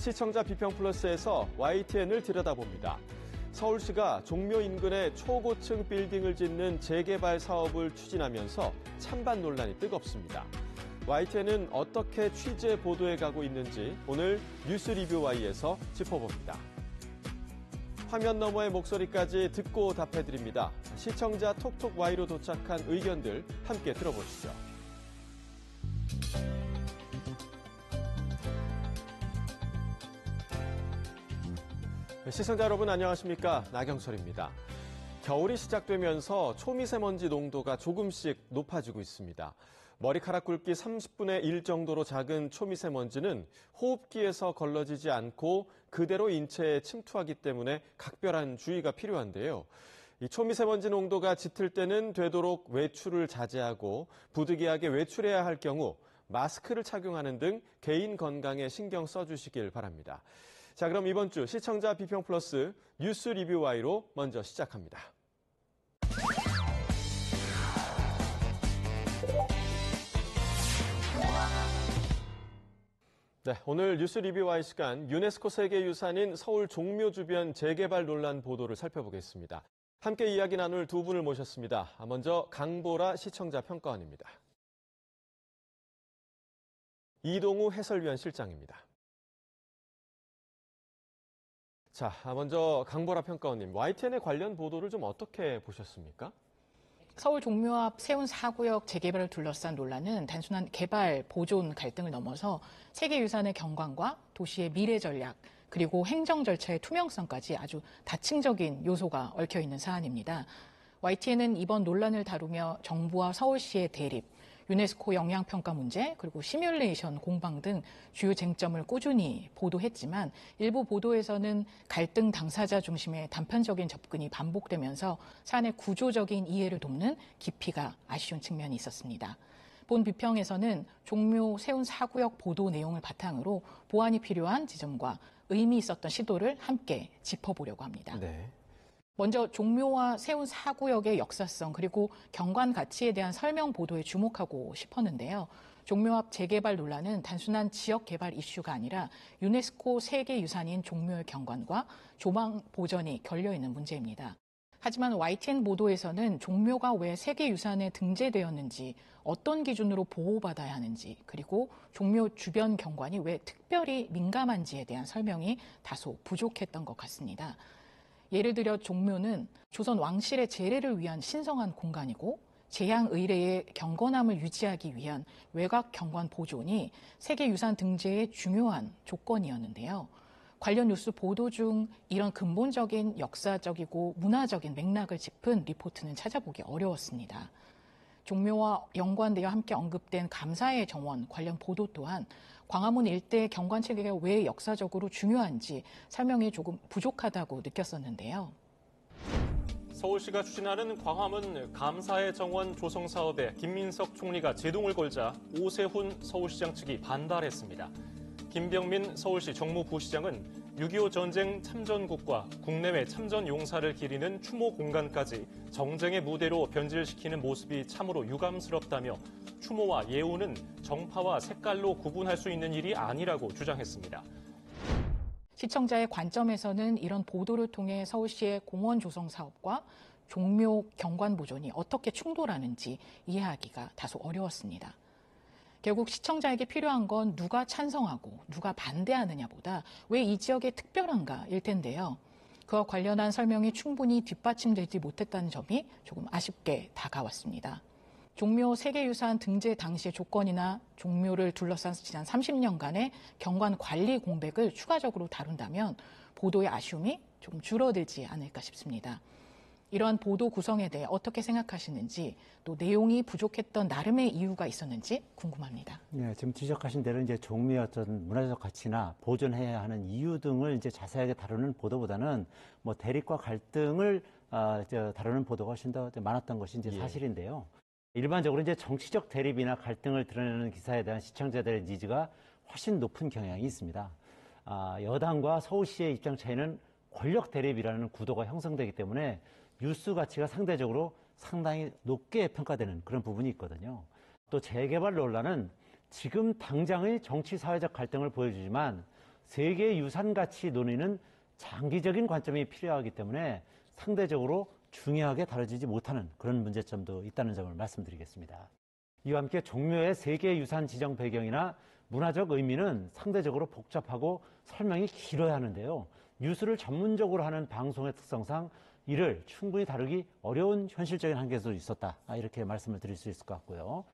시청자 비평 플러스에서 YTN을 들여다봅니다. 서울시가 종묘 인근에 초고층 빌딩을 짓는 재개발 사업을 추진하면서 찬반 논란이 뜨겁습니다. YTN은 어떻게 취재 보도해 가고 있는지 오늘 뉴스 리뷰 Y에서 짚어봅니다. 화면 너머의 목소리까지 듣고 답해드립니다. 시청자 톡톡 Y로 도착한 의견들 함께 들어보시죠. 시청자 여러분 안녕하십니까? 나경철입니다. 겨울이 시작되면서 초미세먼지 농도가 조금씩 높아지고 있습니다. 머리카락 굵기 30분의 1 정도로 작은 초미세먼지는 호흡기에서 걸러지지 않고 그대로 인체에 침투하기 때문에 각별한 주의가 필요한데요. 이 초미세먼지 농도가 짙을 때는 되도록 외출을 자제하고 부득이하게 외출해야 할 경우 마스크를 착용하는 등 개인 건강에 신경 써주시길 바랍니다. 자, 그럼 이번 주 시청자 비평 플러스 뉴스 리뷰 Y로 먼저 시작합니다. 네, 오늘 뉴스 리뷰 Y 시간 유네스코 세계유산인 서울 종묘 주변 재개발 논란 보도를 살펴보겠습니다. 함께 이야기 나눌 두 분을 모셨습니다. 먼저 강보라 시청자 평가원입니다. 이동우 해설위원 실장입니다. 자, 먼저 강보라 평가원님, YTN의 관련 보도를 좀 어떻게 보셨습니까? 서울 종묘 앞 세운 4구역 재개발을 둘러싼 논란은 단순한 개발, 보존 갈등을 넘어서 세계유산의 경관과 도시의 미래 전략, 그리고 행정 절차의 투명성까지 아주 다층적인 요소가 얽혀있는 사안입니다. YTN은 이번 논란을 다루며 정부와 서울시의 대립, 유네스코 영향평가 문제, 그리고 시뮬레이션 공방 등 주요 쟁점을 꾸준히 보도했지만 일부 보도에서는 갈등 당사자 중심의 단편적인 접근이 반복되면서 사안의 구조적인 이해를 돕는 깊이가 아쉬운 측면이 있었습니다. 본 비평에서는 종묘 세운 4구역 보도 내용을 바탕으로 보완이 필요한 지점과 의미 있었던 시도를 함께 짚어보려고 합니다. 네. 먼저 종묘와 세운 4구역의 역사성 그리고 경관 가치에 대한 설명 보도에 주목하고 싶었는데요. 종묘 앞 재개발 논란은 단순한 지역 개발 이슈가 아니라 유네스코 세계유산인 종묘의 경관과 조망 보전이 걸려있는 문제입니다. 하지만 YTN 보도에서는 종묘가 왜 세계유산에 등재되었는지, 어떤 기준으로 보호받아야 하는지, 그리고 종묘 주변 경관이 왜 특별히 민감한지에 대한 설명이 다소 부족했던 것 같습니다. 예를 들어 종묘는 조선 왕실의 제례를 위한 신성한 공간이고 재향 의례의 경건함을 유지하기 위한 외곽 경관 보존이 세계유산 등재의 중요한 조건이었는데요. 관련 뉴스 보도 중 이런 근본적인 역사적이고 문화적인 맥락을 짚은 리포트는 찾아보기 어려웠습니다. 종묘와 연관되어 함께 언급된 감사의 정원 관련 보도 또한 광화문 일대 경관 체계가 왜 역사적으로 중요한지 설명이 조금 부족하다고 느꼈었는데요. 서울시가 추진하는 광화문 감사의 정원 조성 사업에 김민석 총리가 제동을 걸자 오세훈 서울시장 측이 반발했습니다. 김병민 서울시 정무부시장은 6.25 전쟁 참전국과 국내외 참전 용사를 기리는 추모 공간까지 정쟁의 무대로 변질시키는 모습이 참으로 유감스럽다며 추모와 예우는 정파와 색깔로 구분할 수 있는 일이 아니라고 주장했습니다. 시청자의 관점에서는 이런 보도를 통해 서울시의 공원 조성 사업과 종묘 경관 보존이 어떻게 충돌하는지 이해하기가 다소 어려웠습니다. 결국 시청자에게 필요한 건 누가 찬성하고 누가 반대하느냐보다 왜 이 지역에 특별한가일 텐데요. 그와 관련한 설명이 충분히 뒷받침되지 못했다는 점이 조금 아쉽게 다가왔습니다. 종묘 세계유산 등재 당시의 조건이나 종묘를 둘러싼 지난 30년간의 경관 관리 공백을 추가적으로 다룬다면 보도의 아쉬움이 조금 줄어들지 않을까 싶습니다. 이러한 보도 구성에 대해 어떻게 생각하시는지 또 내용이 부족했던 나름의 이유가 있었는지 궁금합니다. 네, 지금 지적하신 대로 이제 종묘의 어떤 문화적 가치나 보존해야 하는 이유 등을 이제 자세하게 다루는 보도보다는 뭐 대립과 갈등을 다루는 보도가 훨씬 더 많았던 것이 이제 사실인데요. 일반적으로 이제 정치적 대립이나 갈등을 드러내는 기사에 대한 시청자들의 니즈가 훨씬 높은 경향이 있습니다. 여당과 서울시의 입장 차이는 권력 대립이라는 구도가 형성되기 때문에 뉴스 가치가 상대적으로 상당히 높게 평가되는 그런 부분이 있거든요. 또 재개발 논란은 지금 당장의 정치 사회적 갈등을 보여주지만 세계 유산 가치 논의는 장기적인 관점이 필요하기 때문에 상대적으로 중요하게 다뤄지지 못하는 그런 문제점도 있다는 점을 말씀드리겠습니다. 이와 함께 종묘의 세계 유산 지정 배경이나 문화적 의미는 상대적으로 복잡하고 설명이 길어야 하는데요. 뉴스를 전문적으로 하는 방송의 특성상 이를 충분히 다루기 어려운 현실적인 한계도 있었다. 이렇게 말씀을 드릴 수 있을 것 같고요.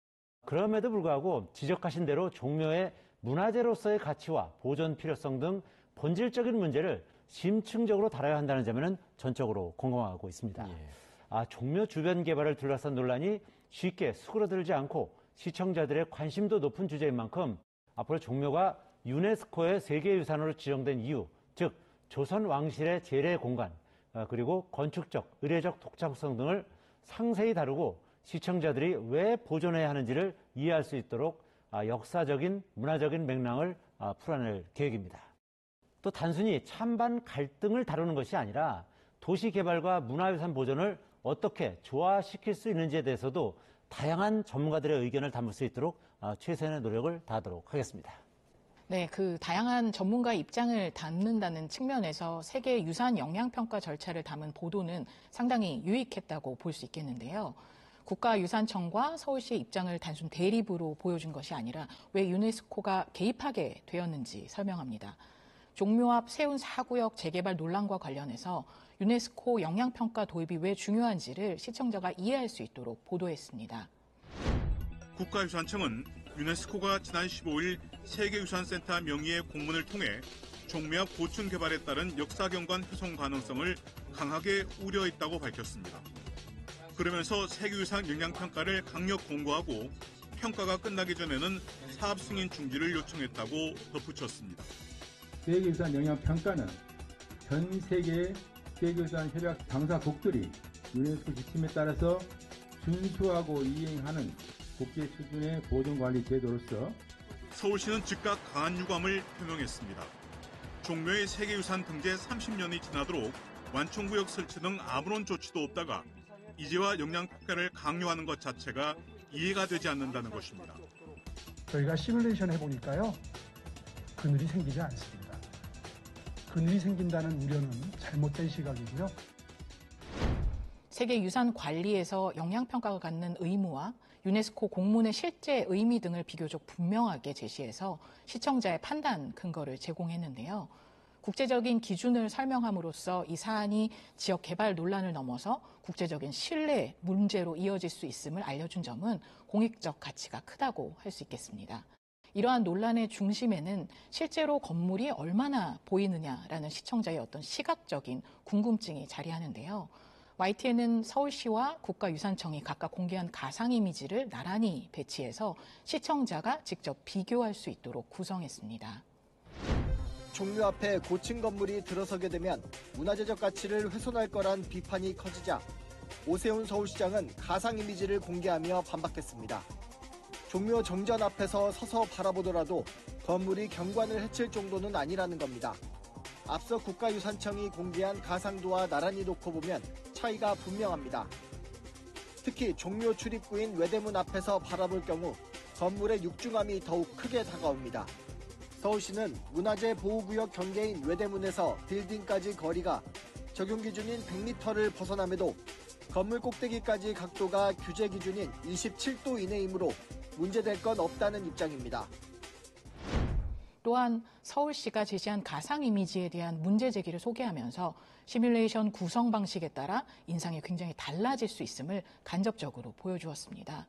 그럼에도 불구하고 지적하신 대로 종묘의 문화재로서의 가치와 보존 필요성 등 본질적인 문제를 심층적으로 다뤄야 한다는 점에는 전적으로 공감하고 있습니다. 종묘 주변 개발을 둘러싼 논란이 쉽게 수그러들지 않고 시청자들의 관심도 높은 주제인 만큼 앞으로 종묘가 유네스코의 세계유산으로 지정된 이유, 즉 조선 왕실의 재래 공간, 그리고 건축적, 의례적 독창성 등을 상세히 다루고 시청자들이 왜 보존해야 하는지를 이해할 수 있도록 역사적인, 문화적인 맥락을 풀어낼 계획입니다. 또 단순히 찬반 갈등을 다루는 것이 아니라 도시 개발과 문화유산 보존을 어떻게 조화시킬 수 있는지에 대해서도 다양한 전문가들의 의견을 담을 수 있도록 최선의 노력을 다하도록 하겠습니다. 네, 그 다양한 전문가 입장을 담는다는 측면에서 세계 유산 영향평가 절차를 담은 보도는 상당히 유익했다고 볼 수 있겠는데요. 국가유산청과 서울시의 입장을 단순 대립으로 보여준 것이 아니라 왜 유네스코가 개입하게 되었는지 설명합니다. 종묘 앞 세운 4구역 재개발 논란과 관련해서 유네스코 영향평가 도입이 왜 중요한지를 시청자가 이해할 수 있도록 보도했습니다. 국가유산청은 유네스코가 지난 15일 세계유산센터 명의의 공문을 통해 종묘 앞 고층 개발에 따른 역사경관 훼손 가능성을 강하게 우려했다고 밝혔습니다. 그러면서 세계유산 영향평가를 강력 공고하고 평가가 끝나기 전에는 사업 승인 중지를 요청했다고 덧붙였습니다. 세계유산 영향평가는 전 세계의 세계유산 협약 당사국들이 유네스코 지침에 따라서 준수하고 이행하는 국제 수준의 보존관리 제도로서 서울시는 즉각 강한 유감을 표명했습니다. 종묘의 세계유산 등재 30년이 지나도록 완충구역 설치 등 아무런 조치도 없다가 이제와 영향평가를 강요하는 것 자체가 이해가 되지 않는다는 것입니다. 저희가 시뮬레이션 해보니까요. 그늘이 생기지 않습니다. 그늘이 생긴다는 우려는 잘못된 시각이고요. 세계유산 관리에서 영향평가가 갖는 의무와 유네스코 공문의 실제 의미 등을 비교적 분명하게 제시해서 시청자의 판단 근거를 제공했는데요. 국제적인 기준을 설명함으로써 이 사안이 지역 개발 논란을 넘어서 국제적인 신뢰 문제로 이어질 수 있음을 알려준 점은 공익적 가치가 크다고 할 수 있겠습니다. 이러한 논란의 중심에는 실제로 건물이 얼마나 보이느냐라는 시청자의 어떤 시각적인 궁금증이 자리하는데요. YTN은 서울시와 국가유산청이 각각 공개한 가상 이미지를 나란히 배치해서 시청자가 직접 비교할 수 있도록 구성했습니다. 종묘 앞에 고층 건물이 들어서게 되면 문화재적 가치를 훼손할 거란 비판이 커지자 오세훈 서울시장은 가상 이미지를 공개하며 반박했습니다. 종묘 정전 앞에서 서서 바라보더라도 건물이 경관을 해칠 정도는 아니라는 겁니다. 앞서 국가유산청이 공개한 가상도와 나란히 놓고 보면 차이가 분명합니다. 특히 종묘 출입구인 외대문 앞에서 바라볼 경우 건물의 육중함이 더욱 크게 다가옵니다. 서울시는 문화재 보호구역 경계인 외대문에서 빌딩까지 거리가 적용 기준인 100m를 벗어남에도 건물 꼭대기까지 각도가 규제 기준인 27도 이내이므로 문제될 건 없다는 입장입니다. 또한 서울시가 제시한 가상 이미지에 대한 문제 제기를 소개하면서 시뮬레이션 구성 방식에 따라 인상이 굉장히 달라질 수 있음을 간접적으로 보여주었습니다.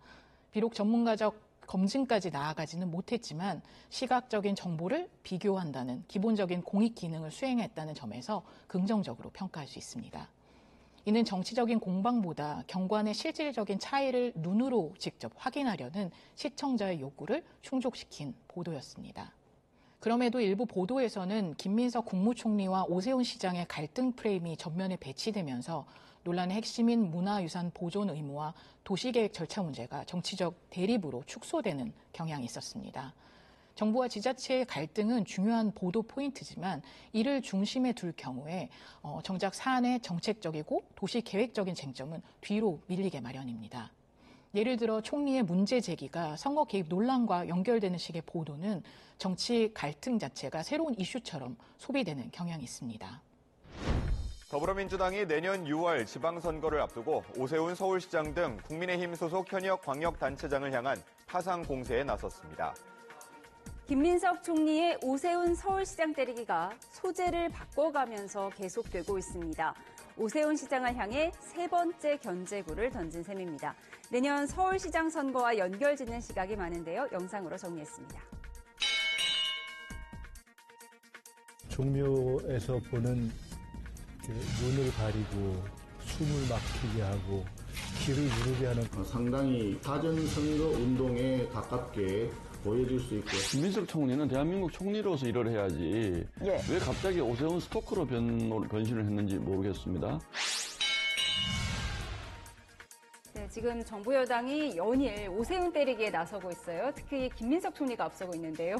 비록 전문가적 검증까지 나아가지는 못했지만 시각적인 정보를 비교한다는 기본적인 공익 기능을 수행했다는 점에서 긍정적으로 평가할 수 있습니다. 이는 정치적인 공방보다 경관의 실질적인 차이를 눈으로 직접 확인하려는 시청자의 욕구를 충족시킨 보도였습니다. 그럼에도 일부 보도에서는 김민석 국무총리와 오세훈 시장의 갈등 프레임이 전면에 배치되면서 논란의 핵심인 문화유산 보존 의무와 도시계획 절차 문제가 정치적 대립으로 축소되는 경향이 있었습니다. 정부와 지자체의 갈등은 중요한 보도 포인트지만 이를 중심에 둘 경우에 정작 사안의 정책적이고 도시계획적인 쟁점은 뒤로 밀리게 마련입니다. 예를 들어 총리의 문제 제기가 선거 개입 논란과 연결되는 식의 보도는 정치 갈등 자체가 새로운 이슈처럼 소비되는 경향이 있습니다. 더불어민주당이 내년 6월 지방선거를 앞두고 오세훈 서울시장 등 국민의힘 소속 현역 광역단체장을 향한 타상 공세에 나섰습니다. 김민석 총리의 오세훈 서울시장 때리기가 소재를 바꿔가면서 계속되고 있습니다. 오세훈 시장을 향해 세 번째 견제구를 던진 셈입니다. 내년 서울시장 선거와 연결짓는 시각이 많은데요. 영상으로 정리했습니다. 종묘에서 보는 눈을 가리고 숨을 막히게 하고 귀를 누르게 하는 상당히 사전선거 운동에 가깝게 보여질 수 있고. 김민석 총리는 대한민국 총리로서 일을 해야지 왜 갑자기 오세훈 스토커로 변신을 했는지 모르겠습니다. 네, 지금 정부 여당이 연일 오세훈 때리기에 나서고 있어요. 특히 김민석 총리가 앞서고 있는데요.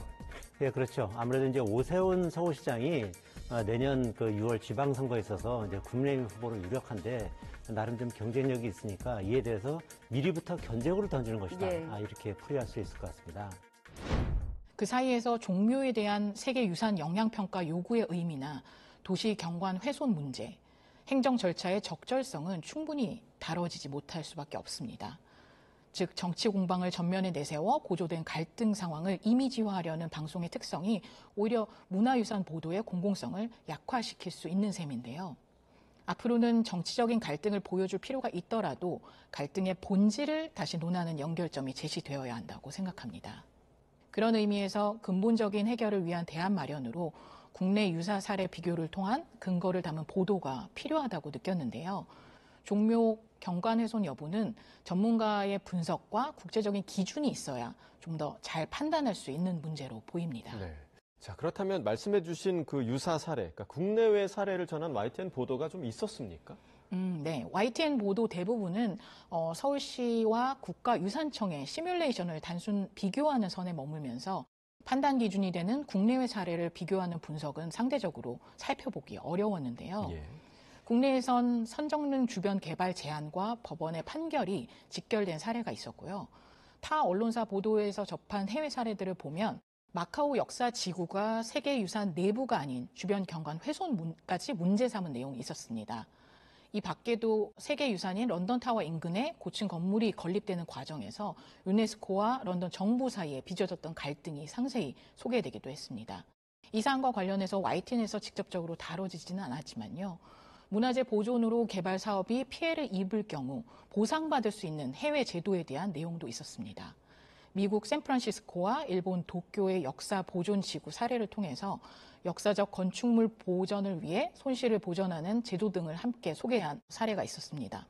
네, 그렇죠. 아무래도 이제 오세훈 서울시장이 내년 6월 지방선거에 있어서 이제 국민의힘 후보를 유력한데 나름 좀 경쟁력이 있으니까 이에 대해서 미리부터 견제구를 던지는 것이다. 이렇게 풀이할 수 있을 것 같습니다. 그 사이에서 종묘에 대한 세계유산 영향평가 요구의 의미나 도시 경관 훼손 문제, 행정 절차의 적절성은 충분히 다뤄지지 못할 수밖에 없습니다. 즉 정치 공방을 전면에 내세워 고조된 갈등 상황을 이미지화하려는 방송의 특성이 오히려 문화유산 보도의 공공성을 약화시킬 수 있는 셈인데요. 앞으로는 정치적인 갈등을 보여줄 필요가 있더라도 갈등의 본질을 다시 논하는 연결점이 제시되어야 한다고 생각합니다. 그런 의미에서 근본적인 해결을 위한 대안 마련으로 국내 유사 사례 비교를 통한 근거를 담은 보도가 필요하다고 느꼈는데요. 종묘 경관 훼손 여부는 전문가의 분석과 국제적인 기준이 있어야 좀 더 잘 판단할 수 있는 문제로 보입니다. 네. 자, 그렇다면 말씀해 주신 그 유사 사례, 그러니까 국내외 사례를 전한 YTN 보도가 좀 있었습니까? 네. YTN 보도 대부분은 서울시와 국가유산청의 시뮬레이션을 단순 비교하는 선에 머물면서 판단 기준이 되는 국내외 사례를 비교하는 분석은 상대적으로 살펴보기 어려웠는데요. 국내에선 선정릉 주변 개발 제한과 법원의 판결이 직결된 사례가 있었고요. 타 언론사 보도에서 접한 해외 사례들을 보면 마카오 역사 지구가 세계유산 내부가 아닌 주변 경관 훼손까지 문제 삼은 내용이 있었습니다. 이 밖에도 세계유산인 런던타워 인근에 고층 건물이 건립되는 과정에서 유네스코와 런던 정부 사이에 빚어졌던 갈등이 상세히 소개되기도 했습니다. 이 사안과 관련해서 YTN에서 직접적으로 다뤄지지는 않았지만요. 문화재 보존으로 개발 사업이 피해를 입을 경우 보상받을 수 있는 해외 제도에 대한 내용도 있었습니다. 미국 샌프란시스코와 일본 도쿄의 역사 보존 지구 사례를 통해서 역사적 건축물 보전을 위해 손실을 보전하는 제도 등을 함께 소개한 사례가 있었습니다.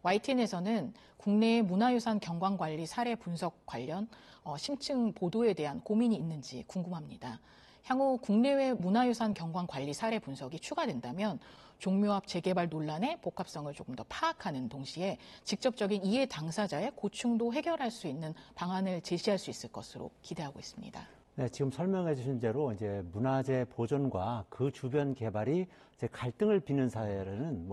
YTN에서는 국내의 문화유산 경관관리 사례 분석 관련 심층 보도에 대한 고민이 있는지 궁금합니다. 향후 국내외 문화유산 경관관리 사례 분석이 추가된다면 종묘 앞 재개발 논란의 복합성을 조금 더 파악하는 동시에 직접적인 이해 당사자의 고충도 해결할 수 있는 방안을 제시할 수 있을 것으로 기대하고 있습니다. 네, 지금 설명해 주신 대로 이제 문화재 보존과 그 주변 개발이 이제 갈등을 빚는 사례는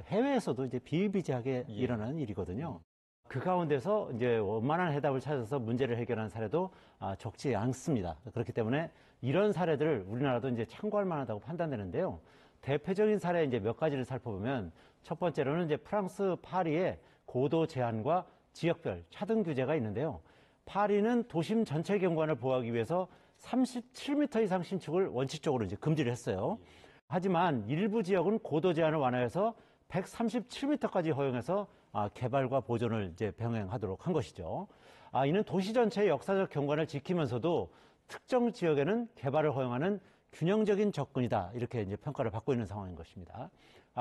해외에서도 이제 비일비재하게 일어나는 일이거든요. 그 가운데서 이제 원만한 해답을 찾아서 문제를 해결하는 사례도 적지 않습니다. 그렇기 때문에 이런 사례들을 우리나라도 이제 참고할 만하다고 판단되는데요. 대표적인 사례 이제 몇 가지를 살펴보면 첫 번째로는 이제 프랑스 파리의 고도 제한과 지역별 차등 규제가 있는데요. 파리는 도심 전체 경관을 보호하기 위해서 37m 이상 신축을 원칙적으로 이제 금지를 했어요. 하지만 일부 지역은 고도 제한을 완화해서 137m까지 허용해서 개발과 보존을 이제 병행하도록 한 것이죠. 이는 도시 전체의 역사적 경관을 지키면서도 특정 지역에는 개발을 허용하는 균형적인 접근이다. 이렇게 이제 평가를 받고 있는 상황인 것입니다.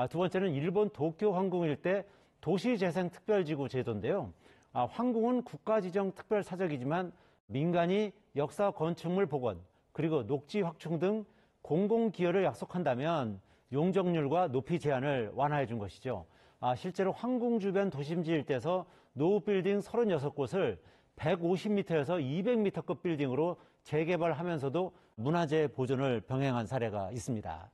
두 번째는 일본 도쿄 황궁 일대 도시재생특별지구 제도인데요. 황궁은 국가지정 특별사적이지만 민간이 역사 건축물 복원, 그리고 녹지 확충 등 공공기여를 약속한다면 용적률과 높이 제한을 완화해 준 것이죠. 실제로 황궁 주변 도심지 일대에서 노후 빌딩 36곳을 150m에서 200m급 빌딩으로 재개발하면서도 문화재 보존을 병행한 사례가 있습니다.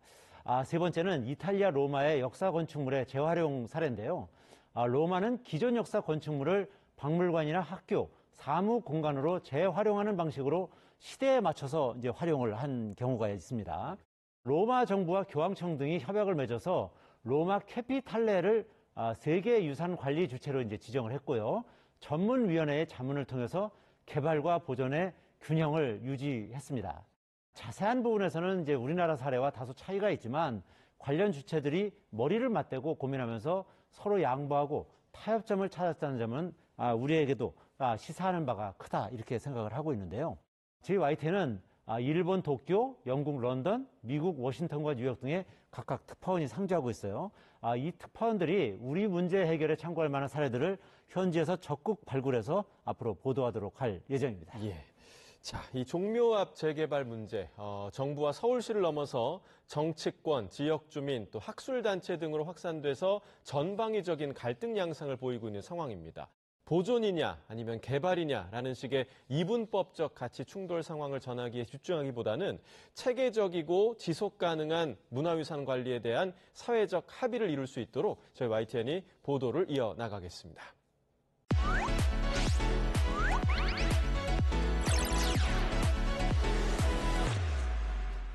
세 번째는 이탈리아 로마의 역사 건축물의 재활용 사례인데요. 로마는 기존 역사 건축물을 박물관이나 학교, 사무 공간으로 재활용하는 방식으로 시대에 맞춰서 이제 활용을 한 경우가 있습니다. 로마 정부와 교황청 등이 협약을 맺어서 로마 캐피탈레를 세계유산 관리 주체로 이제 지정을 했고요. 전문위원회의 자문을 통해서 개발과 보존의 균형을 유지했습니다. 자세한 부분에서는 이제 우리나라 사례와 다소 차이가 있지만 관련 주체들이 머리를 맞대고 고민하면서 서로 양보하고 타협점을 찾았다는 점은 우리에게도 시사하는 바가 크다 이렇게 생각을 하고 있는데요. JYT는 일본 도쿄, 영국 런던, 미국 워싱턴과 뉴욕 등에 각각 특파원이 상주하고 있어요. 이 특파원들이 우리 문제 해결에 참고할 만한 사례들을 현지에서 적극 발굴해서 앞으로 보도하도록 할 예정입니다. 예. 자, 이 종묘 앞 재개발 문제, 정부와 서울시를 넘어서 정치권, 지역 주민, 또 학술단체 등으로 확산돼서 전방위적인 갈등 양상을 보이고 있는 상황입니다. 보존이냐 아니면 개발이냐라는 식의 이분법적 가치 충돌 상황을 전하기에 집중하기보다는 체계적이고 지속 가능한 문화유산 관리에 대한 사회적 합의를 이룰 수 있도록 저희 YTN이 보도를 이어나가겠습니다.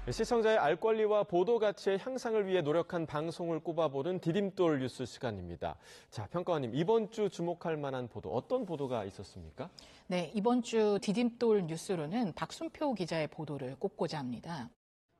시청자의 알 권리와 보도 가치의 향상을 위해 노력한 방송을 꼽아보는 디딤돌 뉴스 시간입니다. 자, 평가원님, 이번 주 주목할 만한 보도, 어떤 보도가 있었습니까? 네, 이번 주 디딤돌 뉴스로는 박순표 기자의 보도를 꼽고자 합니다.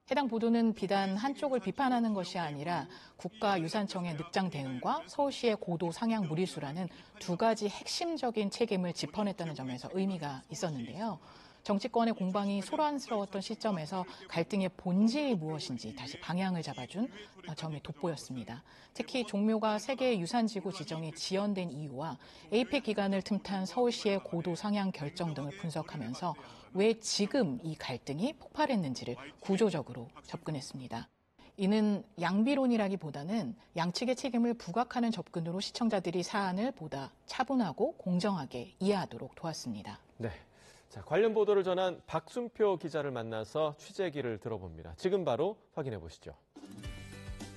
해당 보도는 비단 한쪽을 비판하는 것이 아니라 국가유산청의 늑장 대응과 서울시의 고도 상향 무리수라는 두 가지 핵심적인 책임을 짚어냈다는 점에서 의미가 있었는데요. 정치권의 공방이 소란스러웠던 시점에서 갈등의 본질이 무엇인지 다시 방향을 잡아준 점이 돋보였습니다. 특히 종묘가 세계유산지구 지정이 지연된 이유와 에이펙 기간을 틈탄 서울시의 고도 상향 결정 등을 분석하면서 왜 지금 이 갈등이 폭발했는지를 구조적으로 접근했습니다. 이는 양비론이라기보다는 양측의 책임을 부각하는 접근으로 시청자들이 사안을 보다 차분하고 공정하게 이해하도록 도왔습니다. 네. 자, 관련 보도를 전한 박순표 기자를 만나서 취재기를 들어봅니다. 지금 바로 확인해 보시죠.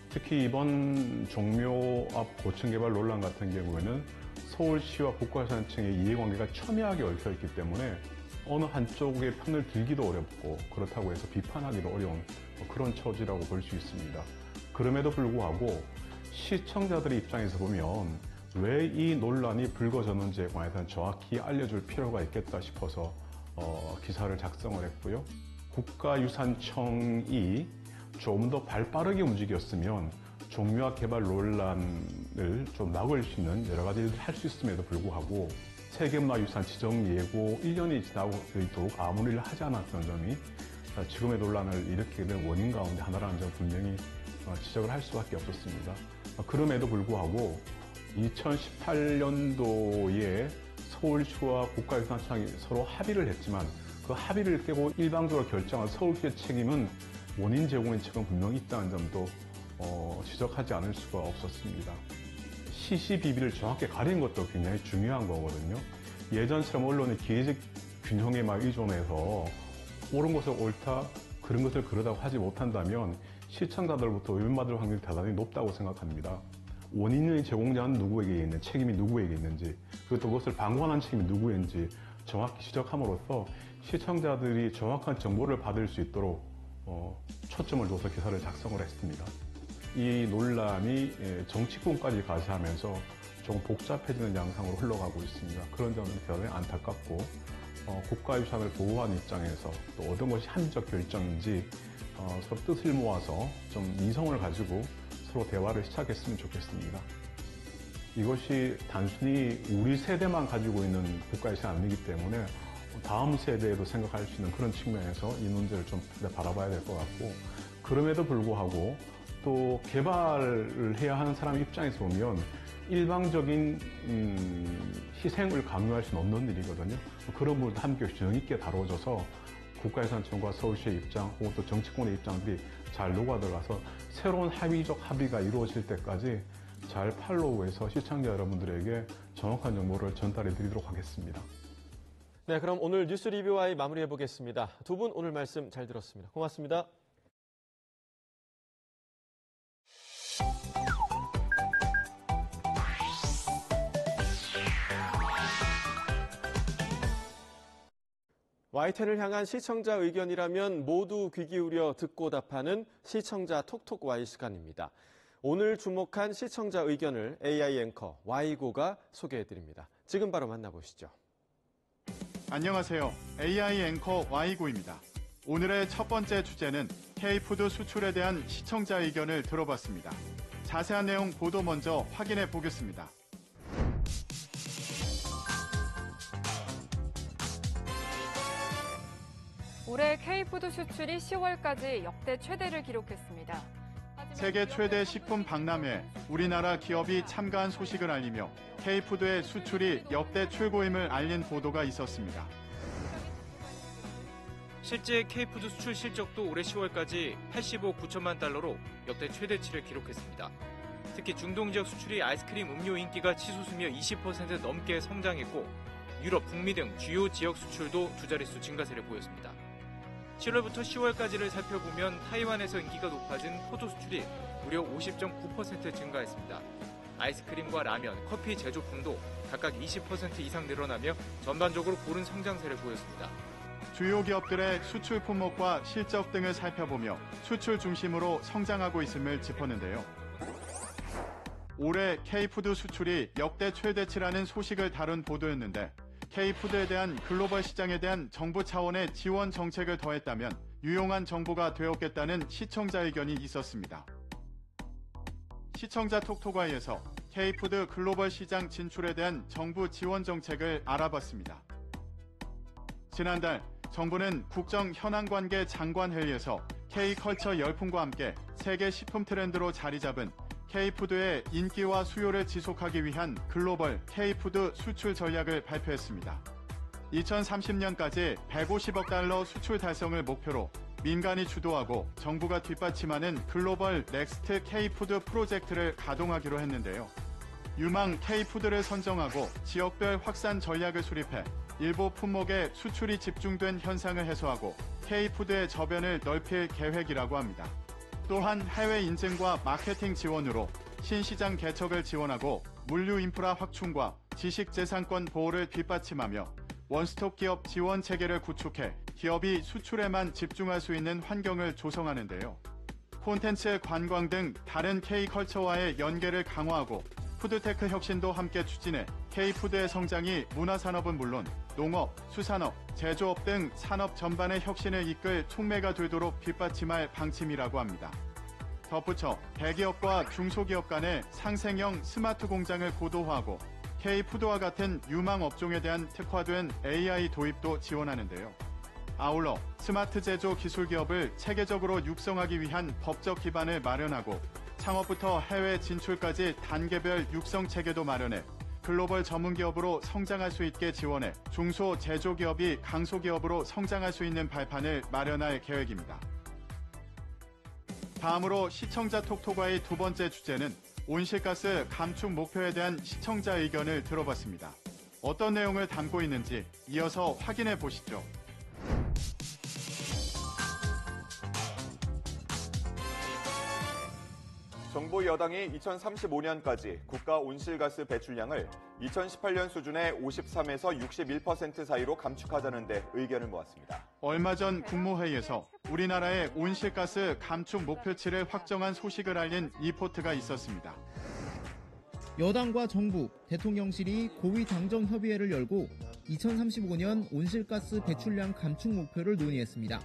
특히 이번 종묘 앞 고층 개발 논란 같은 경우에는 서울시와 국가유산청의 이해관계가 첨예하게 얽혀있기 때문에 어느 한쪽의 편을 들기도 어렵고 그렇다고 해서 비판하기도 어려운 그런 처지라고 볼 수 있습니다. 그럼에도 불구하고 시청자들의 입장에서 보면 왜 이 논란이 불거졌는지에 관해서는 정확히 알려줄 필요가 있겠다 싶어서 기사를 작성을 했고요. 국가유산청이 좀 더 발빠르게 움직였으면 종묘와 개발 논란을 좀 막을 수 있는 여러 가지 일을 할 수 있음에도 불구하고 세계문화유산 지정 예고 1년이 지나고 있도록 아무 일을 하지 않았던 점이 지금의 논란을 일으키게 된 원인 가운데 하나라는 점 분명히 지적을 할 수밖에 없었습니다. 그럼에도 불구하고 2018년도에 서울시와 국가유산청이 서로 합의를 했지만 그 합의를 깨고 일방적으로 결정한 서울시의 책임은 원인 제공의 책임은 분명히 있다는 점도 지적하지 않을 수가 없었습니다. 시시비비를 정확히 가리는 것도 굉장히 중요한 거거든요. 예전처럼 언론이 기회적 균형에 막 의존해서 옳은 것을 옳다, 그런 것을 그러다고 하지 못한다면 시청자들부터 의문받을 확률이 대단히 높다고 생각합니다. 원인의 제공자는 누구에게 있는 책임이 누구에게 있는지 그리고 또 그것을 방관한 책임이 누구인지 정확히 지적함으로써 시청자들이 정확한 정보를 받을 수 있도록 초점을 둬서 기사를 작성을 했습니다. 이 논란이 정치권까지 가세하면서 조금 복잡해지는 양상으로 흘러가고 있습니다. 그런 점은 대단히 안타깝고 국가유산을 보호하는 입장에서 또 어떤 것이 합리적 결정인지 서로 뜻을 모아서 좀 이성을 가지고 서로 대화를 시작했으면 좋겠습니다. 이것이 단순히 우리 세대만 가지고 있는 국가유산이 아니기 때문에 다음 세대에도 생각할 수 있는 그런 측면에서 이 문제를 좀 바라봐야 될 것 같고 그럼에도 불구하고 또 개발을 해야 하는 사람 입장에서 보면 일방적인 희생을 강요할 수는 없는 일이거든요. 그런 부분도 함께 균형 있게 다뤄져서 국가유산청과 서울시의 입장 혹은 또 정치권의 입장들이 잘 녹아들어가서 새로운 합의가 이루어질 때까지 잘 팔로우해서 시청자 여러분들에게 정확한 정보를 전달해 드리도록 하겠습니다. 네, 그럼 오늘 뉴스 리뷰와의 마무리해 보겠습니다. 두 분 오늘 말씀 잘 들었습니다. 고맙습니다. YTN을 향한 시청자 의견이라면 모두 귀 기울여 듣고 답하는 시청자 톡톡 Y 시간입니다. 오늘 주목한 시청자 의견을 AI 앵커 Y고가 소개해드립니다. 지금 바로 만나보시죠. 안녕하세요. AI 앵커 Y고입니다. 오늘의 첫 번째 주제는 K푸드 수출에 대한 시청자 의견을 들어봤습니다. 자세한 내용 보도 먼저 확인해 보겠습니다. 올해 K푸드 수출이 10월까지 역대 최대를 기록했습니다. 세계 최대 식품 박람회에 우리나라 기업이 참가한 소식을 알리며 K푸드의 수출이 역대 최고임을 알린 보도가 있었습니다. 실제 K푸드 수출 실적도 올해 10월까지 85억 9천만 달러로 역대 최대치를 기록했습니다. 특히 중동 지역 수출이 아이스크림 음료 인기가 치솟으며 20% 넘게 성장했고 유럽, 북미 등 주요 지역 수출도 두 자릿수 증가세를 보였습니다. 7월부터 10월까지를 살펴보면 타이완에서 인기가 높아진 포도 수출이 무려 50.9% 증가했습니다. 아이스크림과 라면, 커피 제조품도 각각 20% 이상 늘어나며 전반적으로 고른 성장세를 보였습니다. 주요 기업들의 수출 품목과 실적 등을 살펴보며 수출 중심으로 성장하고 있음을 짚었는데요. 올해 K푸드 수출이 역대 최대치라는 소식을 다룬 보도였는데 K푸드에 대한 글로벌 시장에 대한 정부 차원의 지원 정책을 더했다면 유용한 정보가 되었겠다는 시청자 의견이 있었습니다. 시청자 톡톡아이에서 K푸드 글로벌 시장 진출에 대한 정부 지원 정책을 알아봤습니다. 지난달 정부는 국정 현안관계 장관회의에서 K컬처 열풍과 함께 세계 식품 트렌드로 자리 잡은 K푸드의 인기와 수요를 지속하기 위한 글로벌 K푸드 수출 전략을 발표했습니다. 2030년까지 150억 달러 수출 달성을 목표로 민간이 주도하고 정부가 뒷받침하는 글로벌 넥스트 K푸드 프로젝트를 가동하기로 했는데요. 유망 K푸드를 선정하고 지역별 확산 전략을 수립해 일부 품목의 수출이 집중된 현상을 해소하고 K푸드의 저변을 넓힐 계획이라고 합니다. 또한 해외 인증과 마케팅 지원으로 신시장 개척을 지원하고 물류 인프라 확충과 지식재산권 보호를 뒷받침하며 원스톱 기업 지원 체계를 구축해 기업이 수출에만 집중할 수 있는 환경을 조성하는데요. 콘텐츠, 관광 등 다른 K컬처와의 연계를 강화하고 푸드테크 혁신도 함께 추진해 K푸드의 성장이 문화산업은 물론 농업, 수산업, 제조업 등 산업 전반의 혁신을 이끌 촉매가 되도록 뒷받침할 방침이라고 합니다. 덧붙여 대기업과 중소기업 간의 상생형 스마트 공장을 고도화하고 K푸드와 같은 유망 업종에 대한 특화된 AI 도입도 지원하는데요. 아울러 스마트 제조 기술 기업을 체계적으로 육성하기 위한 법적 기반을 마련하고 창업부터 해외 진출까지 단계별 육성 체계도 마련해 글로벌 전문기업으로 성장할 수 있게 지원해 중소 제조기업이 강소기업으로 성장할 수 있는 발판을 마련할 계획입니다. 다음으로 시청자 톡톡과의 두 번째 주제는 온실가스 감축 목표에 대한 시청자 의견을 들어봤습니다. 어떤 내용을 담고 있는지 이어서 확인해 보시죠. 정부 여당이 2035년까지 국가 온실가스 배출량을 2018년 수준의 53에서 61% 사이로 감축하자는 데 의견을 모았습니다. 얼마 전 국무회의에서 우리나라의 온실가스 감축 목표치를 확정한 소식을 알린 리포트가 있었습니다. 여당과 정부, 대통령실이 고위 당정 협의회를 열고 2035년 온실가스 배출량 감축 목표를 논의했습니다.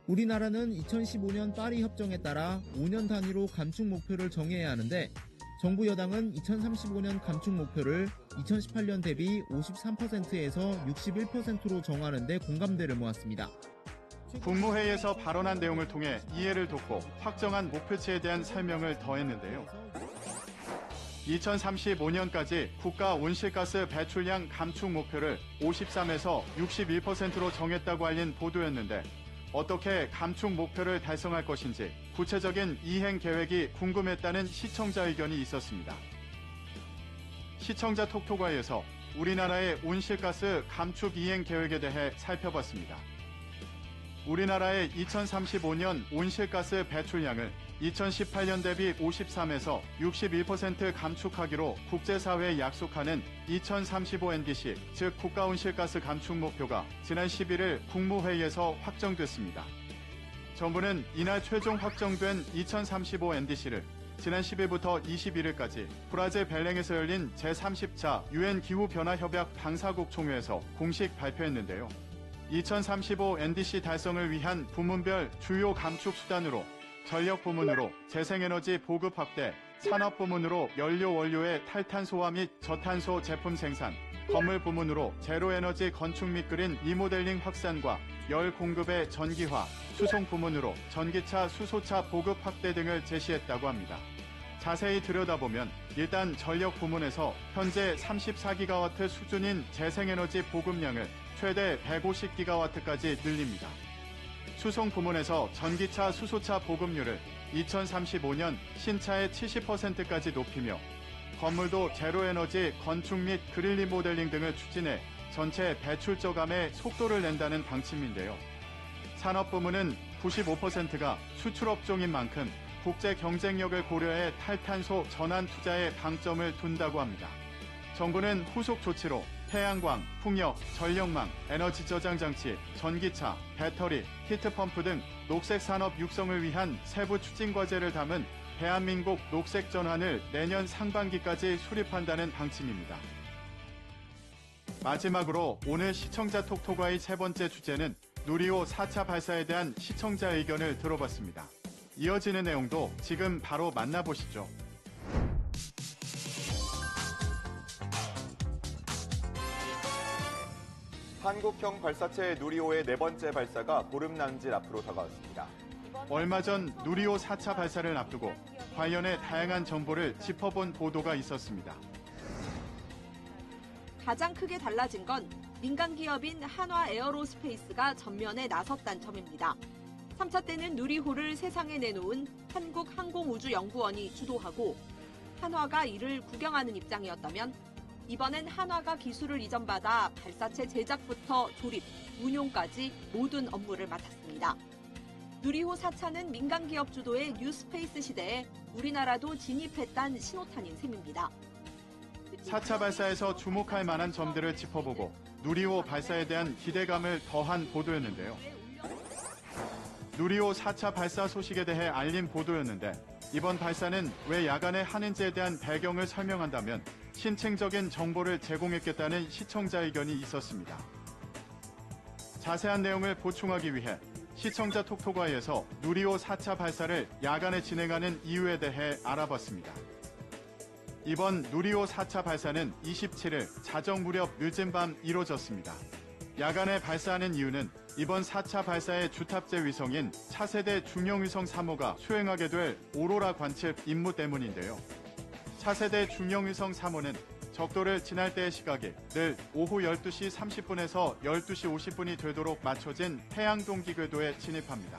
우리나라는 2015년 파리 협정에 따라 5년 단위로 감축 목표를 정해야 하는데 정부 여당은 2035년 감축 목표를 2018년 대비 53%에서 61%로 정하는 데 공감대를 모았습니다. 국무회의에서 발언한 내용을 통해 이해를 돕고 확정한 목표치에 대한 설명을 더했는데요. 2035년까지 국가 온실가스 배출량 감축 목표를 53에서 61%로 정했다고 알린 보도였는데 어떻게 감축 목표를 달성할 것인지 구체적인 이행 계획이 궁금했다는 시청자 의견이 있었습니다. 시청자 톡톡아이에서 우리나라의 온실가스 감축 이행 계획에 대해 살펴봤습니다. 우리나라의 2035년 온실가스 배출량을 2018년 대비 53에서 61% 감축하기로 국제사회에 약속하는 2035 NDC, 즉 국가온실가스 감축 목표가 지난 11일 국무회의에서 확정됐습니다. 정부는 이날 최종 확정된 2035 NDC를 지난 10일부터 21일까지 브라질 벨랭에서 열린 제30차 UN 기후변화협약 당사국 총회에서 공식 발표했는데요. 2035 NDC 달성을 위한 부문별 주요 감축 수단으로 전력 부문으로 재생에너지 보급 확대, 산업 부문으로 연료 원료의 탈탄소화 및 저탄소 제품 생산, 건물 부문으로 제로에너지 건축 및 그린 리모델링 확산과 열 공급의 전기화, 수송 부문으로 전기차, 수소차 보급 확대 등을 제시했다고 합니다. 자세히 들여다보면 일단 전력 부문에서 현재 34기가와트 수준인 재생에너지 보급량을 최대 150기가와트까지 늘립니다. 수송 부문에서 전기차, 수소차 보급률을 2035년 신차의 70%까지 높이며 건물도 제로에너지 건축 및 그린 리모델링 등을 추진해 전체 배출 저감에 속도를 낸다는 방침인데요. 산업 부문은 95%가 수출업종인 만큼 국제 경쟁력을 고려해 탈탄소 전환 투자에 방점을 둔다고 합니다. 정부는 후속 조치로 태양광, 풍력, 전력망, 에너지 저장 장치, 전기차, 배터리, 히트펌프 등 녹색 산업 육성을 위한 세부 추진 과제를 담은 대한민국 녹색 전환을 내년 상반기까지 수립한다는 방침입니다. 마지막으로 오늘 시청자 톡톡과의 세 번째 주제는 누리호 4차 발사에 대한 시청자 의견을 들어봤습니다. 이어지는 내용도 지금 바로 만나보시죠. 한국형 발사체 누리호의 네 번째 발사가 보름 남짓 앞으로 다가왔습니다. 얼마 전 누리호 4차 발사를 앞두고 관련해 다양한 정보를 짚어본 보도가 있었습니다. 가장 크게 달라진 건 민간 기업인 한화 에어로스페이스가 전면에 나섰다는 점입니다. 3차 때는 누리호를 세상에 내놓은 한국항공우주연구원이 주도하고 한화가 이를 구경하는 입장이었다면 이번엔 한화가 기술을 이전받아 발사체 제작부터 조립, 운용까지 모든 업무를 맡았습니다. 누리호 4차는 민간 기업 주도의 뉴스페이스 시대에 우리나라도 진입했다는 신호탄인 셈입니다. 4차 발사에서 주목할 만한 점들을 짚어보고 누리호 발사에 대한 기대감을 더한 보도였는데요. 누리호 4차 발사 소식에 대해 알린 보도였는데 이번 발사는 왜 야간에 하는지에 대한 배경을 설명한다면 신층적인 정보를 제공했겠다는 시청자 의견이 있었습니다. 자세한 내용을 보충하기 위해 시청자 톡톡아이에서 누리호 4차 발사를 야간에 진행하는 이유에 대해 알아봤습니다. 이번 누리호 4차 발사는 27일 자정 무렵 늦은 밤 이뤄졌습니다. 야간에 발사하는 이유는 이번 4차 발사의 주탑재 위성인 차세대 중형위성 3호가 수행하게 될 오로라 관측 임무 때문인데요. 차세대 중형위성 3호는 적도를 지날 때의 시각이 늘 오후 12시 30분에서 12시 50분이 되도록 맞춰진 태양 동기 궤도에 진입합니다.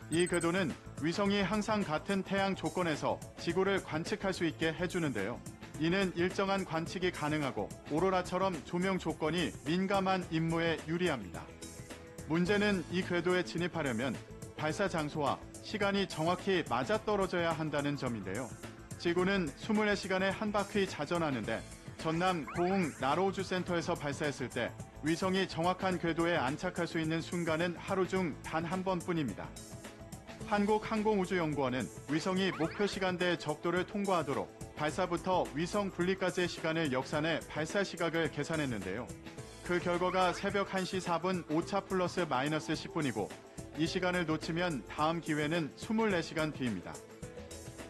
이 궤도는 위성이 항상 같은 태양 조건에서 지구를 관측할 수 있게 해주는데요. 이는 일정한 관측이 가능하고 오로라처럼 조명 조건이 민감한 임무에 유리합니다. 문제는 이 궤도에 진입하려면 발사 장소와 시간이 정확히 맞아떨어져야 한다는 점인데요. 지구는 24시간에 한 바퀴 자전하는데 전남 고흥 나로우주센터에서 발사했을 때 위성이 정확한 궤도에 안착할 수 있는 순간은 하루 중 단 한 번뿐입니다. 한국항공우주연구원은 위성이 목표 시간대의 적도를 통과하도록 발사부터 위성 분리까지의 시간을 역산해 발사 시각을 계산했는데요. 그 결과가 새벽 1시 4분 5차 플러스 마이너스 10분이고 이 시간을 놓치면 다음 기회는 24시간 뒤입니다.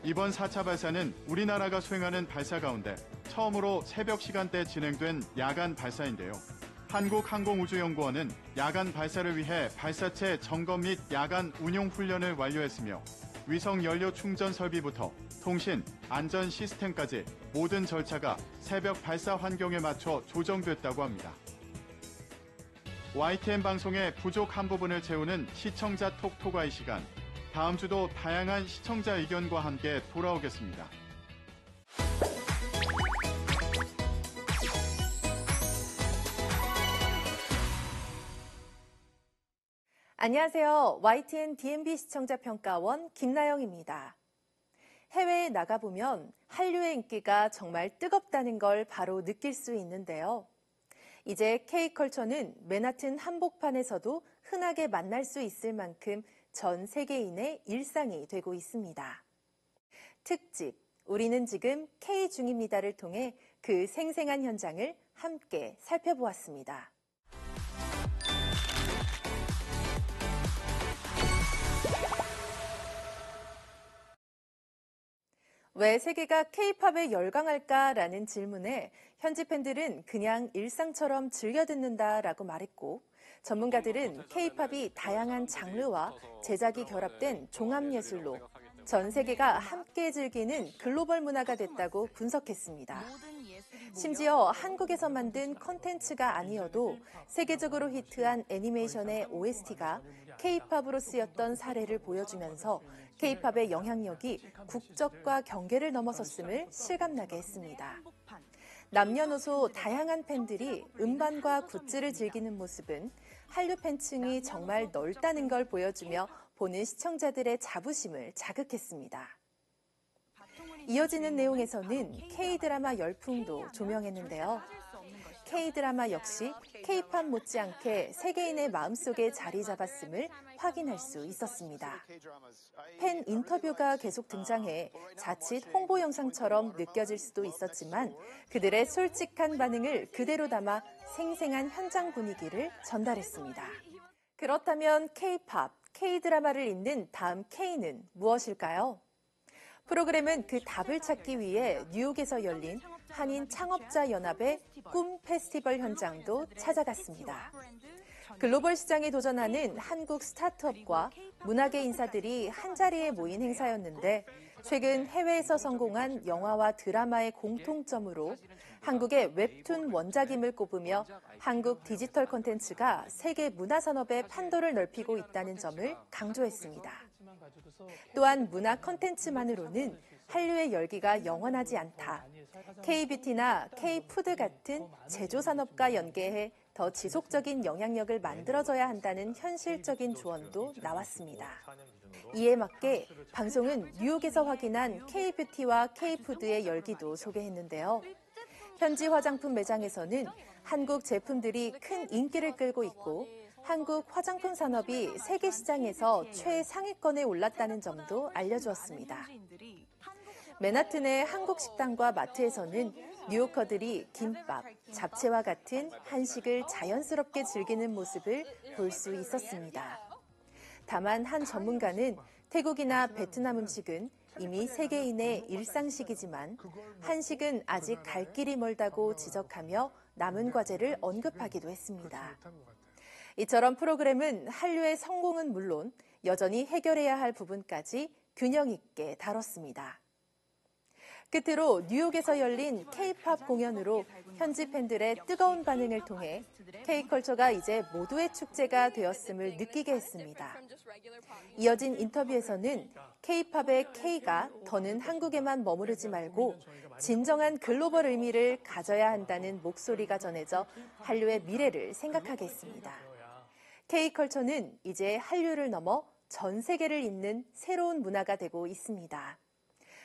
이번 4차 발사는 우리나라가 수행하는 발사 가운데 처음으로 새벽 시간대에 진행된 야간 발사인데요. 한국항공우주연구원은 야간 발사를 위해 발사체 점검 및 야간 운용 훈련을 완료했으며 위성 연료 충전 설비부터 통신, 안전 시스템까지 모든 절차가 새벽 발사 환경에 맞춰 조정됐다고 합니다. YTN 방송의 부족한 부분을 채우는 시청자 톡톡아이 시간. 다음 주도 다양한 시청자 의견과 함께 돌아오겠습니다. 안녕하세요. YTN DMB 시청자 평가원 김나영입니다. 해외에 나가보면 한류의 인기가 정말 뜨겁다는 걸 바로 느낄 수 있는데요. 이제 K컬처는 맨하튼 한복판에서도 흔하게 만날 수 있을 만큼 전 세계인의 일상이 되고 있습니다. 특집, 우리는 지금 K 중입니다를 통해 그 생생한 현장을 함께 살펴보았습니다. 왜 세계가 K-팝에 열광할까라는 질문에 현지 팬들은 그냥 일상처럼 즐겨 듣는다라고 말했고, 전문가들은 K-팝이 다양한 장르와 제작이 결합된 종합예술로 전 세계가 함께 즐기는 글로벌 문화가 됐다고 분석했습니다. 심지어 한국에서 만든 콘텐츠가 아니어도 세계적으로 히트한 애니메이션의 OST가 K-팝으로 쓰였던 사례를 보여주면서 K-팝의 영향력이 국적과 경계를 넘어섰음을 실감나게 했습니다. 남녀노소 다양한 팬들이 음반과 굿즈를 즐기는 모습은 한류 팬층이 정말 넓다는 걸 보여주며 보는 시청자들의 자부심을 자극했습니다. 이어지는 내용에서는 K-드라마 열풍도 조명했는데요. K-드라마 역시 K-팝 못지않게 세계인의 마음속에 자리 잡았음을 확인할 수 있었습니다. 팬 인터뷰가 계속 등장해 자칫 홍보 영상처럼 느껴질 수도 있었지만 그들의 솔직한 반응을 그대로 담아 생생한 현장 분위기를 전달했습니다. 그렇다면 K-팝, K-드라마를 잇는 다음 K는 무엇일까요? 프로그램은 그 답을 찾기 위해 뉴욕에서 열린 한인 창업자 연합의 꿈 페스티벌 현장도 찾아갔습니다. 글로벌 시장에 도전하는 한국 스타트업과 문화계 인사들이 한자리에 모인 행사였는데, 최근 해외에서 성공한 영화와 드라마의 공통점으로 한국의 웹툰 원작임을 꼽으며 한국 디지털 콘텐츠가 세계 문화산업의 판도를 넓히고 있다는 점을 강조했습니다. 또한 문화 콘텐츠만으로는 한류의 열기가 영원하지 않다. K-뷰티나 K-푸드 같은 제조산업과 연계해 더 지속적인 영향력을 만들어져야 한다는 현실적인 조언도 나왔습니다. 이에 맞게 방송은 뉴욕에서 확인한 K-뷰티와 K-푸드의 열기도 소개했는데요. 현지 화장품 매장에서는 한국 제품들이 큰 인기를 끌고 있고 한국 화장품 산업이 세계 시장에서 최상위권에 올랐다는 점도 알려주었습니다. 맨하튼의 한국 식당과 마트에서는 뉴요커들이 김밥, 잡채와 같은 한식을 자연스럽게 즐기는 모습을 볼 수 있었습니다. 다만 한 전문가는 태국이나 베트남 음식은 이미 세계인의 일상식이지만 한식은 아직 갈 길이 멀다고 지적하며 남은 과제를 언급하기도 했습니다. 이처럼 프로그램은 한류의 성공은 물론 여전히 해결해야 할 부분까지 균형 있게 다뤘습니다. 끝으로 뉴욕에서 열린 K-팝 공연으로 현지 팬들의 뜨거운 반응을 통해 K-컬처가 이제 모두의 축제가 되었음을 느끼게 했습니다. 이어진 인터뷰에서는 K-팝의 K가 더는 한국에만 머무르지 말고 진정한 글로벌 의미를 가져야 한다는 목소리가 전해져 한류의 미래를 생각하게 했습니다. K-컬처는 이제 한류를 넘어 전 세계를 잇는 새로운 문화가 되고 있습니다.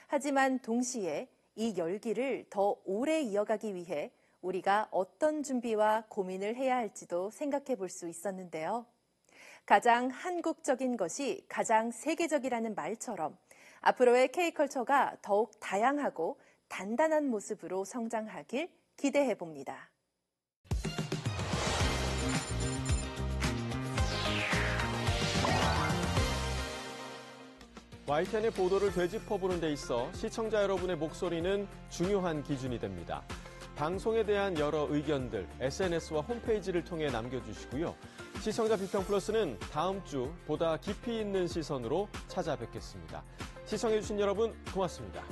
하지만 동시에 이 열기를 더 오래 이어가기 위해 우리가 어떤 준비와 고민을 해야 할지도 생각해 볼 수 있었는데요. 가장 한국적인 것이 가장 세계적이라는 말처럼 앞으로의 K-컬처가 더욱 다양하고 단단한 모습으로 성장하길 기대해 봅니다. YTN의 보도를 되짚어보는 데 있어 시청자 여러분의 목소리는 중요한 기준이 됩니다. 방송에 대한 여러 의견들 SNS와 홈페이지를 통해 남겨주시고요. 시청자 비평 플러스는 다음 주 보다 깊이 있는 시선으로 찾아뵙겠습니다. 시청해주신 여러분 고맙습니다.